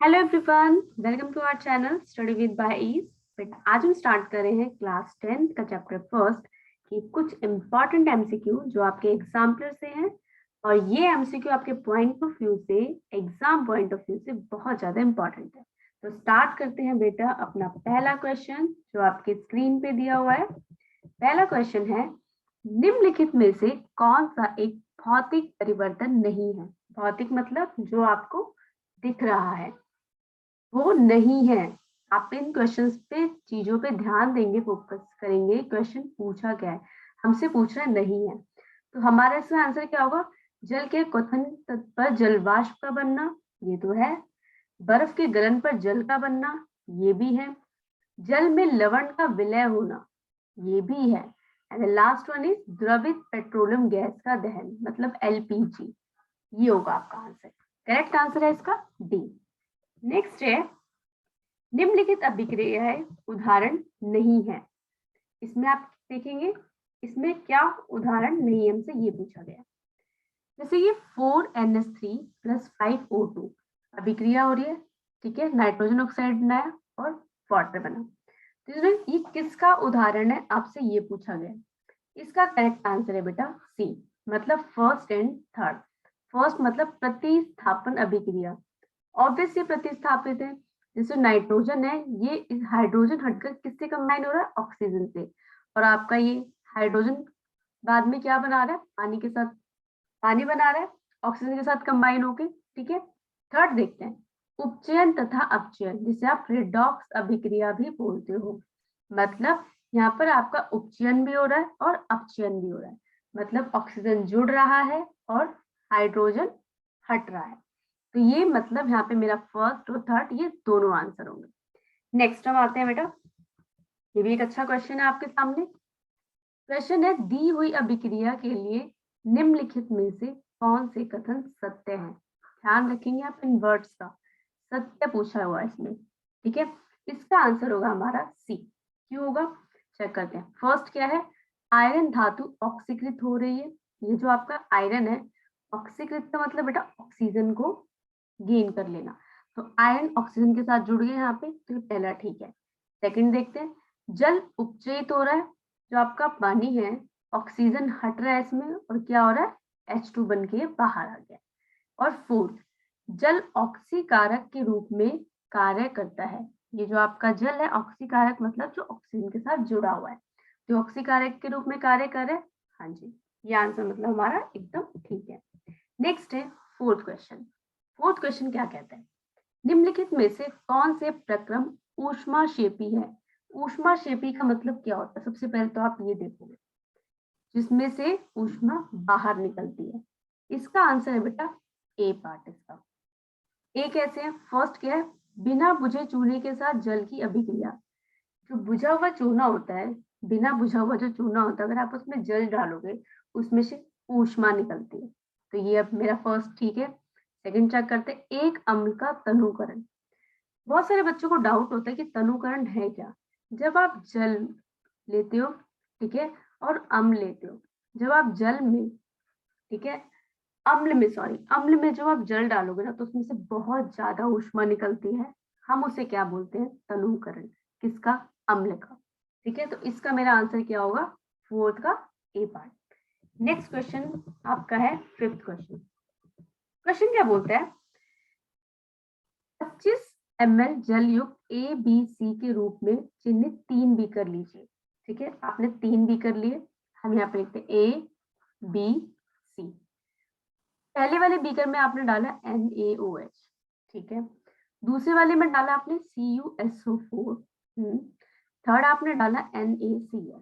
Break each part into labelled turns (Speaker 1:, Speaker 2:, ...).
Speaker 1: Hello everyone, welcome to our channel study with by ease. But आज हम start कर रहे हैं क्लास 10th का चैप्टर फर्स्ट की कुछ इंपॉर्टेंट एमसीक्यू जो आपके एग्जाम्पलर से हैं। और ये एमसीक्यू आपके पॉइंट ऑफ व्यू से, एग्जाम पॉइंट ऑफ व्यू से बहुत ज्यादा इंपॉर्टेंट है। तो स्टार्ट करते हैं बेटा अपना पहला क्वेश्चन जो आपके स्क्रीन पे दिया हुआ है। पहला क्वेश्चन है, निम्नलिखित में से कौन सा एक भौतिक परिवर्तन नहीं है। भौतिक मतलब जो आपको दिख रहा है वो नहीं है। आप इन क्वेश्चंस पे, चीजों पे ध्यान देंगे, फोकस करेंगे। क्वेश्चन पूछा क्या है, हमसे पूछ रहा नहीं है, तो हमारा इसका आंसर क्या होगा। जल के क्वथन पर जल वाष्प का बनना, ये तो है। बर्फ के गलन पर जल का बनना, ये भी है। जल में लवण का विलय होना, ये भी है। एंड लास्ट वन इज द्रवित पेट्रोलियम गैस का दहन, मतलब एलपीजी। ये होगा आपका आंसर। करेक्ट आंसर है इसका डी। नेक्स्ट है, निम्नलिखित अभिक्रियाएं उदाहरण नहीं है। इसमें आप देखेंगे इसमें क्या उदाहरण नहीं है, हमसे ये पूछा गया। जैसे ये 4NH3 + 5O2 अभिक्रिया हो रही है, ठीक है, नाइट्रोजन ऑक्साइड बनाया और वाटर बना। तो इसमें ये किसका उदाहरण है, आपसे ये पूछा गया। इसका करेक्ट आंसर है बेटा सी, मतलब फर्स्ट एंड थर्ड। फर्स्ट मतलब प्रतिस्थापन अभिक्रिया, ऑब्वियसली प्रतिस्थापित है। जैसे नाइट्रोजन है, ये इस हाइड्रोजन हटकर किससे कंबाइन हो रहा है, ऑक्सीजन से। और आपका ये हाइड्रोजन बाद में क्या बना रहा है, पानी के साथ पानी बना रहा है, ऑक्सीजन के साथ कंबाइन होके, ठीक है। थर्ड देखते हैं, उपचयन तथा अपचयन, जिसे आप रिडॉक्स अभिक्रिया भी बोलते हो। मतलब यहाँ पर आपका उपचयन भी हो रहा है और अपचयन भी हो रहा है, मतलब ऑक्सीजन जुड़ रहा है और हाइड्रोजन हट रहा है। तो ये मतलब यहाँ पे मेरा फर्स्ट और थर्ड ये दोनों आंसर होंगे। नेक्स्ट हम आते हैं बेटा, ये भी एक अच्छा क्वेश्चन है आपके सामने। क्वेश्चन है, दी हुई अभिक्रिया के लिए निम्नलिखित में से कौन से कथन सत्य हैं। ध्यान रखेंगे आप इन वर्ड्स का, सत्य पूछा हुआ है इसमें, ठीक है। इसका आंसर होगा हमारा सी। क्यों होगा, चेक करते हैं। फर्स्ट क्या है, आयरन धातु ऑक्सीकृत हो रही है। ये जो आपका आयरन है, ऑक्सीकृत का मतलब बेटा ऑक्सीजन को गेन कर लेना। तो आयरन ऑक्सीजन के साथ जुड़ गए यहाँ पे, तो पहला ठीक है। सेकंड देखते हैं, जल उपचयित हो रहा है। जो आपका पानी है, ऑक्सीजन हट रहा है इसमें और क्या हो रहा है, H2 बन के बाहर आ गया। और फोर्थ, जल ऑक्सीकारक के रूप में कार्य करता है। ये जो आपका जल है, ऑक्सीकारक मतलब जो ऑक्सीजन के साथ जुड़ा हुआ है, तो ऑक्सीकारक के रूप में कार्य कर रहा है। हाँ जी, ये आंसर मतलब हमारा एकदम ठीक है। नेक्स्ट है फोर्थ क्वेश्चन। फोर्थ क्वेश्चन क्या कहता है, निम्नलिखित में से कौन से प्रक्रम ऊष्माक्षेपी है। ऊष्माक्षेपी का मतलब क्या होता है, सबसे पहले तो आप ये देखोगे, जिसमें से ऊष्मा बाहर निकलती है। इसका आंसर है बेटा ए पार्ट इसका। ए कैसे है, फर्स्ट क्या है, बिना बुझे चूने के साथ जल की अभिक्रिया। जो बुझा हुआ चूना होता है, बिना बुझा हुआ जो चूना होता है, अगर आप उसमें जल डालोगे उसमें से ऊष्मा निकलती है। तो ये अब मेरा फर्स्ट ठीक है। सेकंड चेक करते हैं, एक अम्ल का तनुकरण। बहुत सारे बच्चों को डाउट होता है कि तनुकरण है क्या। जब आप जल लेते हो, ठीक है, और अम्ल लेते हो, जब आप जल में, ठीक है, अम्ल में जब आप जल डालोगे ना, तो उसमें से बहुत ज्यादा ऊष्मा निकलती है। हम उसे क्या बोलते हैं, तनुकरण। किसका, अम्ल का। ठीक है, तो इसका मेरा आंसर क्या होगा, फोर्थ का ए पार्ट। नेक्स्ट क्वेश्चन आपका है फिफ्थ क्वेश्चन। क्वेश्चन क्या बोलता है, 25 ml जल युक्त ए बी सी के रूप में चिन्हित 3 बीकर लीजिए। ठीक है, आपने 3 बीकर लिए, हम यहाँ पे लिखते हैं ए बी सी। पहले वाले बीकर में आपने डाला NaOH, ठीक है। दूसरे वाले में डाला आपने CuSO4, थर्ड आपने डाला NaCl।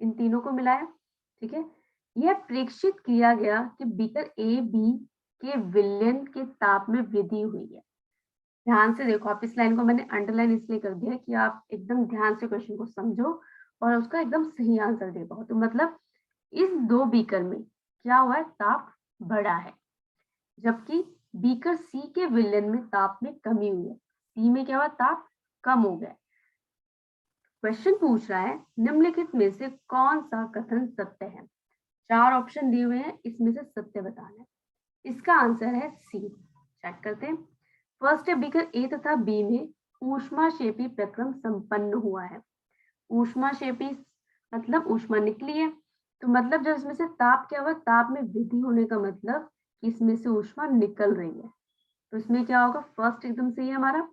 Speaker 1: इन तीनों को मिलाया, ठीक है। यह प्रेक्षित किया गया कि बीकर ए बी के विलयन के ताप में वृद्धि हुई है। ध्यान से देखो, आप इस लाइन को मैंने अंडरलाइन इसलिए कर दिया कि आप एकदम ध्यान से क्वेश्चन को समझो और उसका एकदम सही आंसर दे पाओ। तो मतलब इस 2 बीकर में क्या हुआ है, ताप बढ़ा है, जबकि बीकर सी के विलयन में ताप में कमी हुई है। सी में क्या हुआ, ताप कम हो गया। क्वेश्चन पूछ रहा है, निम्नलिखित में से कौन सा कथन सत्य है। 4 ऑप्शन दिए हुए हैं, इसमें से सत्य बताना है। इसका आंसर है सी। चेक करते हैं। फर्स्ट है बीकर ए तथा बी में ऊष्माक्षेपी प्रक्रम संपन्न हुआ है। ऊष्माक्षेपी मतलब ऊष्मा निकली है, तो मतलब जब इसमें से ताप क्या हुआ, ताप में वृद्धि होने का मतलब कि इसमें से ऊष्मा निकल रही है। तो इसमें क्या होगा, फर्स्ट एकदम सही है हमारा।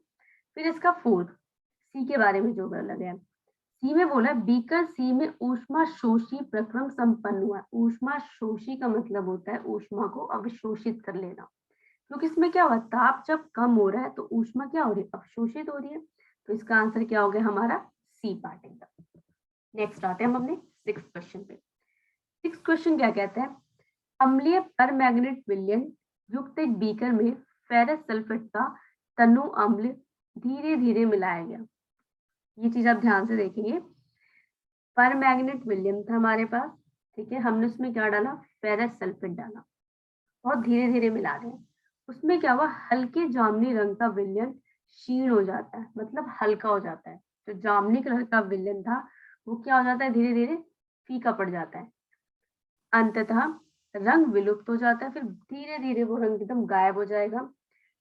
Speaker 1: फिर इसका फोर्थ सी के बारे में जो बोला गया, सी में बोला बीकर सी में ऊष्मा शोषी प्रक्रम संपन्न हुआ। ऊष्मा शोषी का मतलब होता है ऊष्मा को अवशोषित कर लेना, क्योंकि इसमें क्या हुआ, ताप जब कम हो रहा है तो ऊष्मा क्या हो रही है, अवशोषित हो रही है। तो इसका आंसर क्या हो गया हमारा, सी पार्ट एकदम। नेक्स्ट आते हैं हम अपने सिक्स क्वेश्चन पे। सिक्स क्वेश्चन क्या कहता है, अम्लीय परमैंगनेट विलयन युक्त एक बीकर में फेरस सल्फेट का तनु अम्ल धीरे धीरे मिलाया गया। ये चीज आप ध्यान से देखेंगे। परमैंगनेट विलयन था हमारे पास, ठीक है, हमने उसमें क्या डाला, फेरस सल्फेट डाला और धीरे धीरे मिला रहे हैं। उसमें क्या हुआ, हल्के जामुनी रंग का विलयन क्षीण हो जाता है, मतलब हल्का हो जाता है। जो जामुनी कलर का विलयन था वो क्या हो जाता है, धीरे धीरे फीका पड़ जाता है, अंततः रंग विलुप्त हो जाता है, फिर धीरे धीरे वो रंग एकदम गायब हो जाएगा।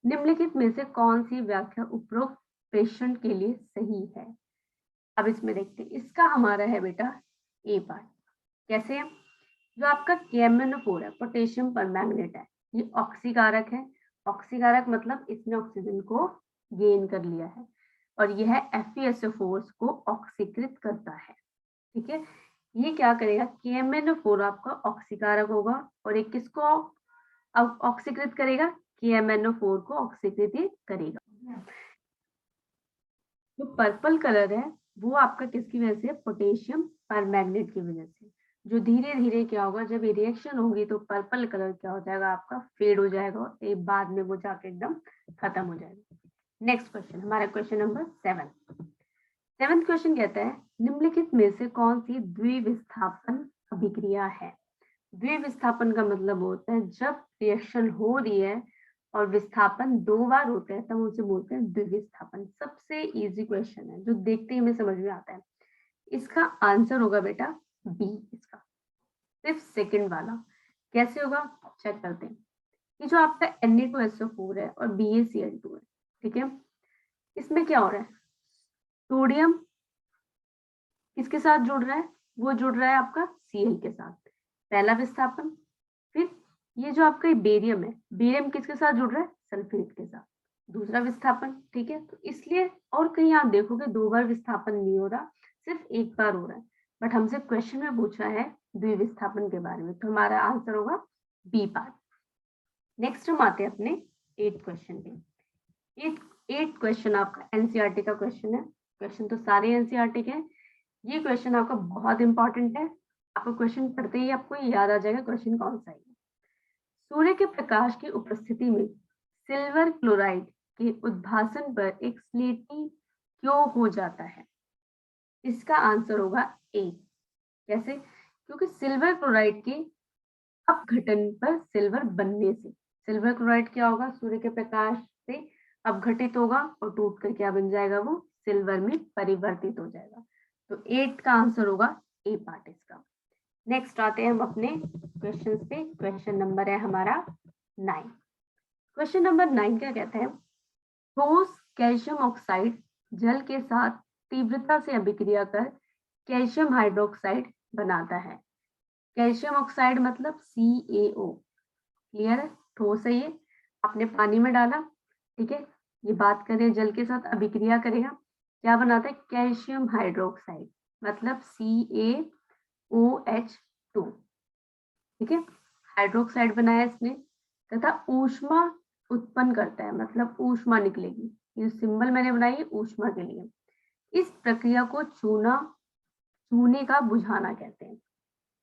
Speaker 1: निम्नलिखित में से कौन सी व्याख्या उपरोक्त पेशेंट के लिए सही है। अब इसमें देखते हैं, इसका हमारा है बेटा ए पार्ट। कैसे है, जो आपका KMnO4 है, पोटेशियम परमैंगनेट है, ये ऑक्सीकारक है। ऑक्सीकारक मतलब इसने ऑक्सीजन को गेन कर लिया है, और यह FeSO4 को ऑक्सीकृत करता है। ठीक है, ये क्या करेगा, KMnO4 आपका ऑक्सीकारक होगा और एक किसको ऑक्सीकृत करेगा, KMnO4 को ऑक्सीकृत करेगा। जो पर्पल कलर है वो आपका किसकी वजह से, पोटेशियम परमैंगनेट की वजह से। जो धीरे धीरे क्या होगा, जब ये रिएक्शन होगी तो पर्पल कलर क्या हो जाएगा आपका, फेड हो जाएगा और एक बाद में वो जाके एकदम खत्म हो जाएगा। नेक्स्ट क्वेश्चन, हमारा क्वेश्चन नंबर 7। सेवेंथ क्वेश्चन कहता है, निम्नलिखित में से कौन सी द्विविस्थापन अभिक्रिया है। द्विविस्थापन का मतलब होता है जब रिएक्शन हो रही है और विस्थापन दो बार होते हैं तब उसे बोलते हैं द्विविस्थापन। सबसे इजी क्वेश्चन है, जो देखते ही हमें समझ में आता है। इसका आंसर होगा बेटा बी, इसका सिर्फ सेकंड वाला। कैसे होगा, चेक करते हैं। ये जो आपका Na2SO4 है और BaCl2 है, ठीक है, इसमें क्या हो रहा है, सोडियम किसके साथ जुड़ रहा है, वो जुड़ रहा है आपका Cl के साथ, पहला विस्थापन। फिर ये जो आपका बेरियम है, बेरियम किसके साथ जुड़ रहा है, सल्फेट के साथ, दूसरा विस्थापन। ठीक है, तो इसलिए और कहीं आप देखोगे दो बार विस्थापन नहीं हो रहा, सिर्फ एक बार हो रहा है, बट हमसे क्वेश्चन में पूछा है द्विविस्थापन के बारे में, तो हमारा आंसर होगा बी पार्ट। नेक्स्ट हम आते हैं अपने 8th क्वेश्चन पे। 8th क्वेश्चन आपका एनसीईआरटी का क्वेश्चन है। क्वेश्चन तो सारे एनसीईआरटी के हैं, ये क्वेश्चन आपका बहुत इंपॉर्टेंट है। आपको क्वेश्चन पढ़ते ही आपको याद आ जाएगा क्वेश्चन कौन सा है। सूर्य के प्रकाश की उपस्थिति में सिल्वर क्लोराइड के उद्भासन पर एक स्लेटी क्यों हो जाता है। इसका आंसर होगा ए। कैसे, क्योंकि सिल्वर क्लोराइड के अपघटन पर सिल्वर बनने से, सिल्वर क्लोराइड क्या होगा, सूर्य के प्रकाश से अपघटित होगा और टूट कर क्या बन जाएगा, वो सिल्वर में परिवर्तित हो जाएगा। तो 8 का आंसर होगा ए पार्ट इसका। नेक्स्ट आते हैं हम अपने क्वेश्चंस पे। क्वेश्चन नंबर है हमारा 9। क्वेश्चन नंबर 9 क्या कहता है, ठोस कैल्शियम ऑक्साइड जल के साथ तीव्रता से अभिक्रिया कर कैल्शियम हाइड्रोक्साइड बनाता है। कैल्शियम ऑक्साइड मतलब CaO, क्लियर है, ठोस है ये, आपने पानी में डाला, ठीक है, ये बात करें जल के साथ अभिक्रिया करेगा, क्या बनाता है, कैल्शियम हाइड्रोक्साइड मतलब CaOH2, ठीक है, हाइड्रोक्साइड बनाया इसने, तथा ऊष्मा उत्पन्न करता है, मतलब ऊष्मा निकलेगी। ये सिंबल मैंने बनाई है ऊष्मा के लिए। इस प्रक्रिया को चूने का बुझाना कहते हैं।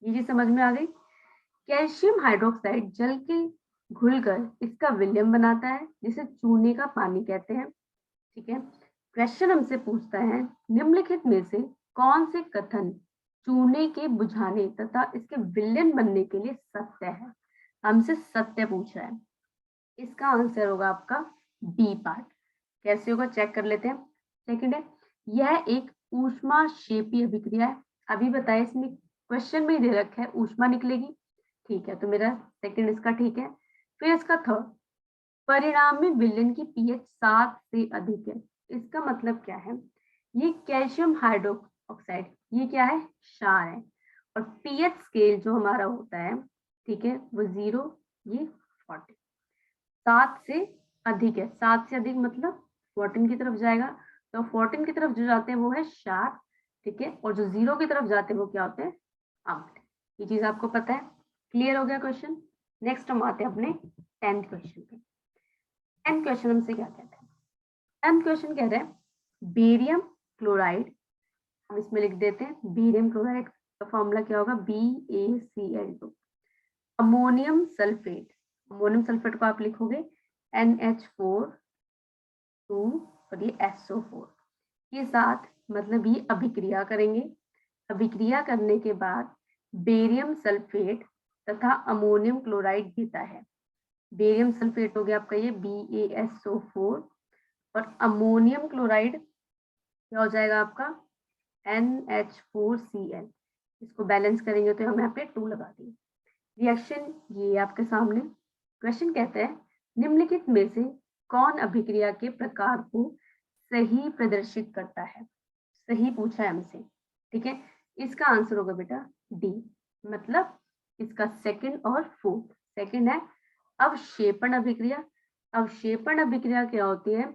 Speaker 1: ये चीज समझ में आ गई। कैल्शियम हाइड्रोक्साइड जल के घुलकर इसका विलयन बनाता है, जिसे चूने का पानी कहते हैं। ठीक है, क्वेश्चन हमसे पूछता है, निम्नलिखित में से कौन से कथन चूने के बुझाने तथा इसके विलयन बनने के लिए सत्य है। हमसे सत्य पूछ रहा है, इसका आंसर होगा आपका बी पार्ट। कैसे होगा, चेक कर लेते हैं। सेकंड है, यह एक ऊष्माक्षेपी अभिक्रिया है। अभी बताया, इसमें क्वेश्चन में ही दे रखा है ऊष्मा निकलेगी, ठीक है, तो मेरा सेकंड इसका ठीक है। फिर इसका थर्ड, परिणाम में विलेन की पीएच 7 से अधिक है। इसका मतलब क्या है, ये कैल्शियम हाइड्रोक्साइड ये क्या है, क्षार है, और पीएच स्केल जो हमारा होता है, ठीक है, वो 0, ये 40, 7 से अधिक है। 7 से अधिक मतलब 14 की तरफ जाएगा, तो 14 की तरफ जो जाते हैं वो है क्षार, ठीक है, और जो 0 की तरफ जाते हैं वो क्या होते हैं, अम्ल। ये चीज आपको पता है, क्लियर हो गया क्वेश्चन। नेक्स्ट हम आते हैं अपने 10th क्वेश्चन पे। 10th क्वेश्चन हमसे क्या कहते हैं, 10th क्वेश्चन कह रहे हैं बेरियम क्लोराइड, हम इसमें लिख देते हैं बेरियम क्लोराइड का फॉर्मूला क्या होगा, BaCl2। Ammonium sulphate, ammonium sulphate को आप लिखोगे NH4 2 और ये SO4 के साथ, मतलब ये अभिक्रिया करेंगे। अभिक्रिया करने के बाद बेरियम सल्फेट तथा अमोनियम क्लोराइड देता है। बेरियम सल्फेट हो गया आपका ये BaSO4, और अमोनियम क्लोराइड क्या हो जाएगा आपका NH4Cl। इसको बैलेंस करेंगे तो हम यहाँ पे 2 लगा देंगे। रिएक्शन ये आपके सामने। क्वेश्चन कहते हैं निम्नलिखित में से कौन अभिक्रिया के प्रकार को सही प्रदर्शित करता है। सही पूछा है हमसे, ठीक है। इसका आंसर होगा बेटा डी, मतलब इसका सेकंड और फोर्थ। सेकंड है अवक्षेपण अभिक्रिया। अवक्षेपण अभिक्रिया क्या होती है,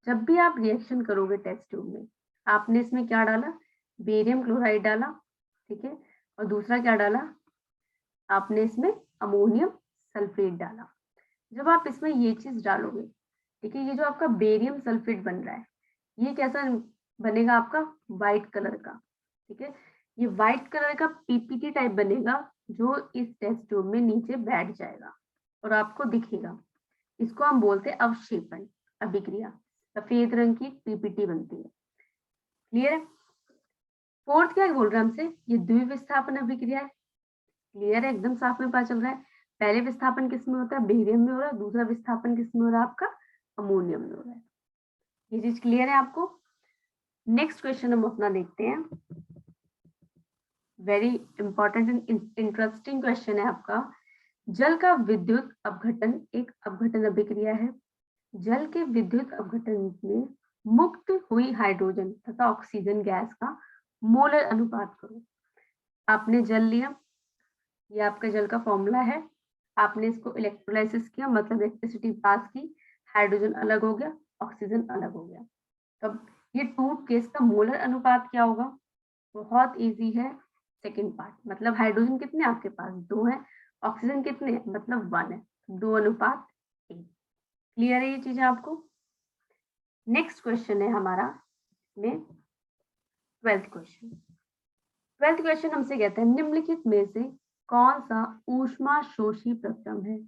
Speaker 1: जब भी आप रिएक्शन करोगे टेस्ट ट्यूब में, आपने इसमें क्या डाला, बेरियम क्लोराइड डाला, ठीक है, और दूसरा क्या डाला, आपने इसमें अमोनियम सल्फेट डाला। जब आप इसमें ये चीज डालोगे, ठीक है, ये जो आपका बेरियम सल्फेट बन रहा है, ये कैसा बनेगा आपका, व्हाइट कलर का, ठीक है। ये व्हाइट कलर का पीपीटी टाइप बनेगा, जो इस टेस्ट ट्यूब में नीचे बैठ जाएगा और आपको दिखेगा। इसको हम बोलते हैं अवक्षेपण अभिक्रिया। सफेद रंग की पीपीटी बनती है, क्लियर है। फोर्थ क्या बोल रहा है हमसे, ये द्विविस्थापन अभिक्रिया है। क्लियर है, एकदम साफ में पता चल रहा है। पहले विस्थापन किस में होता है, बेरियम में हो रहा है, दूसरा विस्थापन किस में हो रहा है, आपका अमोनियम में हो रहा है। ये चीज क्लियर है आपको। नेक्स्ट क्वेश्चन हम अपना देखते हैं, very important and interesting question है आपका। जल का विद्युत अपघटन एक अपघटन अभिक्रिया है। जल के विद्युत अपघटन में मुक्त हुई हाइड्रोजन तथा ऑक्सीजन गैस का मोलर अनुपात करो। आपने जल लिया, ये आपका जल का फॉर्मूला है, आपने इसको इलेक्ट्रोलाइसिस किया, मतलब इलेक्ट्रिसिटी पास की, हाइड्रोजन अलग हो गया, ऑक्सीजन अलग हो गया। तब ये टूट के इसका मोलर अनुपात क्या होगा, बहुत इजी है। सेकंड पार्ट, मतलब हाइड्रोजन कितने आपके पास, 2 है, ऑक्सीजन कितने, मतलब 1 है, 2:1। क्लियर है ये चीजें आपको। नेक्स्ट क्वेश्चन है हमारा में 12th क्वेश्चन। 12th क्वेश्चन हमसे कहता है निम्नलिखित में से कौन सा ऊष्माशोषी प्रक्रम है।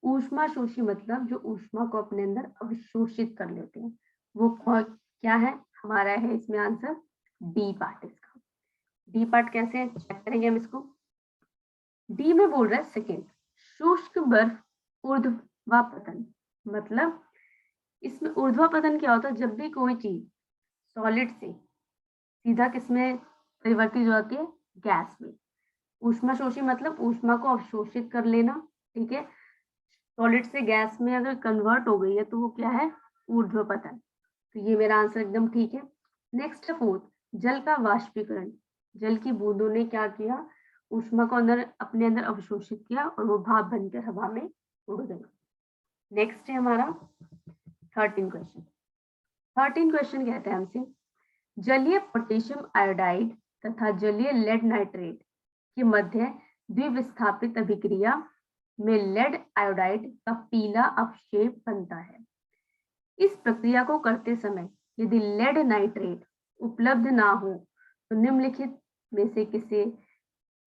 Speaker 1: ऊष्माशोषी मतलब जो ऊष्मा को अपने अंदर अवशोषित कर लेते हैं, वो क्या है हमारा, है इसमें आंसर डी पार्ट। इसका डी पार्ट कैसे है चेक करेंगे हम इसको। डी में बोल रहा है सेकेंड, शुष्क बर्फ ऊर्ध्वापतन। मतलब इसमें ऊर्ध्वापतन क्या होता है, जब भी कोई चीज सॉलिड से सीधा किसमें परिवर्तित हो जाती है, गैस में। ऊष्माशोषी मतलब ऊष्मा को अवशोषित कर लेना, ठीक है। सॉलिड से गैस में अगर कन्वर्ट हो गई है तो वो क्या है, ऊर्ध्वपतन। तो ये मेरा आंसर एकदम ठीक है। नेक्स्ट है फोर्थ, जल का वाष्पीकरण। जल की बूंदों ने क्या किया, ऊष्मा को अंदर अपने अंदर अवशोषित किया और वो भाप बनकर हवा में उड़ गई। नेक्स्ट है हमारा 13 क्वेश्चन। 13 क्वेश्चन कहते हैं हमसे जलीय पोटेशियम आयोडाइड तथा जलीय लेड नाइट्रेट के मध्य द्विविस्थापित अभिक्रिया में लेड आयोडाइड का पीला अवक्षेप बनता है। इस प्रक्रिया को करते समय यदि लेड नाइट्रेट उपलब्ध ना हो तो निम्नलिखित में से किसे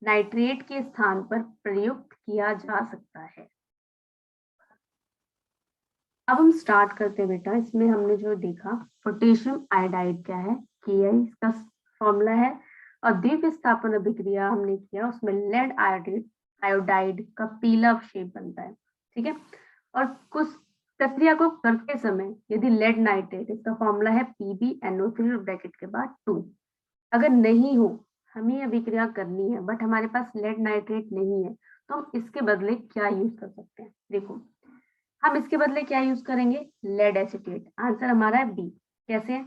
Speaker 1: नाइट्रेट के स्थान पर प्रयुक्त किया जा सकता है। अब हम स्टार्ट करते हैं बेटा। इसमें हमने जो देखा पोटेशियम आयोडाइड क्या है, Ki इसका फॉर्मूला है, और द्विविस्थापन अभिक्रिया हमने किया, उसमें लेड आयोडाइड का पीला अवक्षेप बनता है, ठीक है। और कुछ प्रक्रिया को करते समय यदि लेड नाइट्रेट, इसका फॉर्मूला है PbNO3 ब्रैकेट के बाद 2, अगर नहीं हो, हमें अभिक्रिया करनी है बट हमारे पास लेड नाइट्रेट नहीं है, तो हम इसके बदले क्या यूज कर सकते हैं। देखो हम इसके बदले क्या यूज करेंगे, लेड एसीटेट। आंसर हमारा है बी। कैसे है,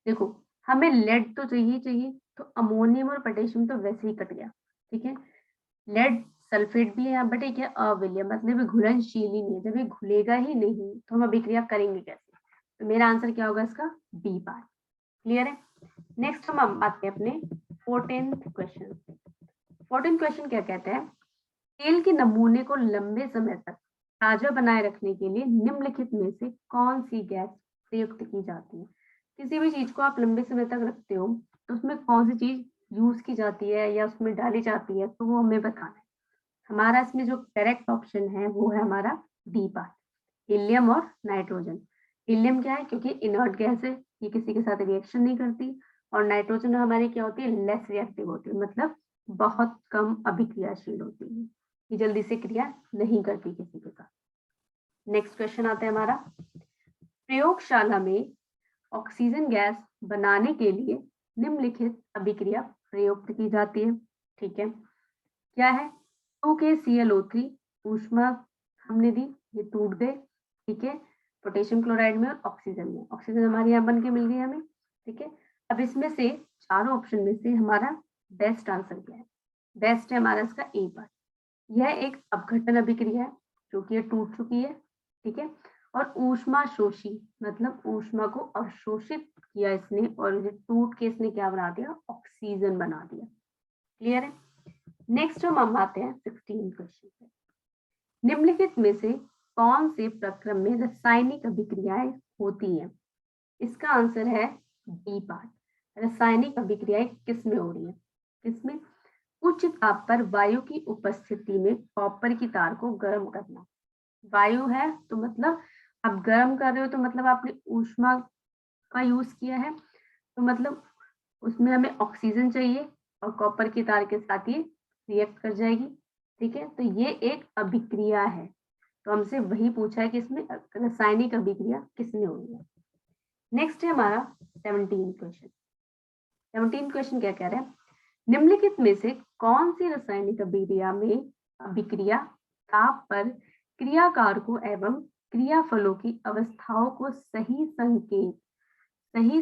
Speaker 1: देखो हमें लेड तो चाहिए, तो अमोनियम और पोटेशियम तो वैसे ही कट गया, ठीक है। लेड सल्फेट भी है यहाँ, बट एक है अविलय, मतलब ये घुलनशील ही नहीं है। जब ये घुलेगा ही नहीं तो हम अभिक्रिया करेंगे कैसे, तो मेरा आंसर क्या होगा इसका, बी पार्ट। क्लियर है। नेक्स्ट हम आते हैं अपने 14th क्वेश्चन। 14th क्वेश्चन क्या कहता है, तेल के नमूने को लंबे समय तक ताजा बनाए रखने के लिए निम्नलिखित में से कौन सी गैस प्रयुक्त की जाती है। किसी भी चीज को आप लंबे समय तक रखते हो तो उसमें कौन सी चीज यूज की जाती है या उसमें डाली जाती है, तो वो हमें बताना है। हमारा इसमें जो करेक्ट ऑप्शन है वो है हमारा डी पार्ट, हीलियम और नाइट्रोजन। हीलियम क्या है, क्योंकि इनर्ट गैस है, ये किसी के साथ रिएक्शन नहीं करती। और नाइट्रोजन हमारी क्या होती है, लेस रिएक्टिव होती है, मतलब बहुत कम अभिक्रियाशील होती है, ये जल्दी से क्रिया नहीं करती किसी के साथ। नेक्स्ट क्वेश्चन आता है हमारा, प्रयोगशाला में ऑक्सीजन गैस बनाने के लिए निम्नलिखित अभिक्रिया प्रयुक्त की जाती है, ठीक है। क्या है, 2KClO3 ऊष्मा हमने दी, ये टूट गए, ठीक है, पोटेशियम क्लोराइड में और ऑक्सीजन में। ऑक्सीजन हमारे यहाँ बन के मिल गई हमें, ठीक है। अब इसमें से चारों ऑप्शन में से हमारा बेस्ट आंसर क्या है, बेस्ट है हमारा इसका ए पार्ट। यह एक अपघटन अभिक्रिया है जो कि ये टूट चुकी है, ठीक है। और ऊष्मा शोषी, मतलब ऊष्मा को अवशोषित किया इसने और ये टूट के इसने क्या बना दिया, ऑक्सीजन बना दिया। क्लियर है। नेक्स्ट हम आते हैं 16 क्वेश्चन पे। निम्नलिखित में से कौन से प्रक्रम में रासायनिक अभिक्रियाएं होती हैं। इसका आंसर है बी पार्ट। रासायनिक अभिक्रियाएं किस में हो रही है, किसमें, उच्च ताप पर वायु की उपस्थिति में कॉपर की तार को गर्म करना। वायु है तो मतलब आप गर्म कर रहे हो, तो मतलब आपने ऊष्मा का यूज किया है, तो मतलब उसमें हमें ऑक्सीजन चाहिए और कॉपर की तार के साथ ये रिएक्ट कर जाएगी, ठीक है। तो ये एक अभिक्रिया है, तो हमसे वही पूछा है कि इसमें रासायनिक अभिक्रिया किसमें हो रही है। नेक्स्ट है हमारा 17 क्वेश्चन। 17 क्वेश्चन क्या कह रहा है, निम्नलिखित में से कौन सी रासायनिक अभिक्रिया ताप पर क्रियाकारकों एवं क्रियाफलों की अवस्थाओं को सही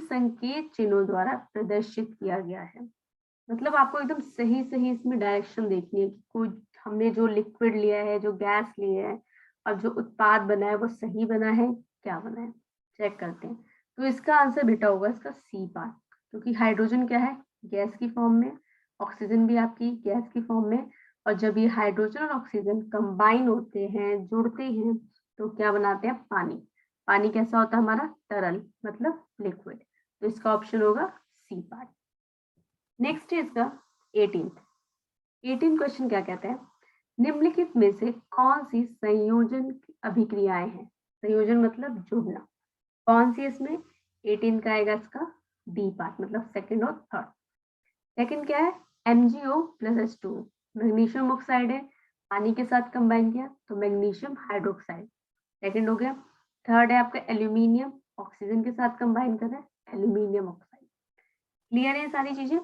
Speaker 1: संकेत चिन्हों द्वारा प्रदर्शित किया गया है। मतलब आपको एकदम सही सही इसमें डायरेक्शन देखनी है कि कोई हमने जो लिक्विड लिया है, जो गैस लिया है और जो उत्पाद बना है वो सही बना है, क्या बना है, चेक करते हैं। तो इसका आंसर बेटा होगा इसका सी पार्ट, क्योंकि हाइड्रोजन क्या है, गैस की फॉर्म में, ऑक्सीजन भी आपकी गैस की फॉर्म में, और जब ये हाइड्रोजन और ऑक्सीजन कंबाइन होते हैं, जुड़ते हैं, तो क्या बनाते हैं, पानी। पानी कैसा होता है हमारा, तरल, मतलब लिक्विड। तो इसका ऑप्शन होगा सी पार्ट। नेक्स्ट है इसका 18 क्वेश्चन क्या कहता है, निम्नलिखित में से कौन सी संयोजन अभिक्रियाएं हैं। संयोजन मतलब जुड़ना, कौन सी इसमें, 18 का आएगा इसका डी पार्ट, मतलब सेकंड और थर्ड। सेकंड क्या है, MgO + H2, मैग्नीशियम ऑक्साइड है, पानी के साथ कंबाइन किया तो मैग्नीशियम हाइड्रोक्साइड, सेकंड हो गया। थर्ड है आपका एल्यूमिनियम, ऑक्सीजन के साथ कंबाइन कर रहा है, एल्यूमिनियम ऑक्साइड। क्लियर है सारी चीजें।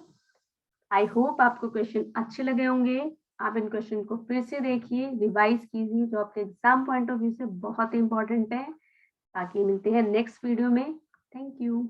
Speaker 1: आई होप आपको क्वेश्चन अच्छे लगे होंगे। आप इन क्वेश्चन को फिर से देखिए, रिवाइज कीजिए, जो आपके एग्जाम पॉइंट ऑफ व्यू से बहुत इंपॉर्टेंट है। ताकि मिलते हैं नेक्स्ट वीडियो में। Thank you.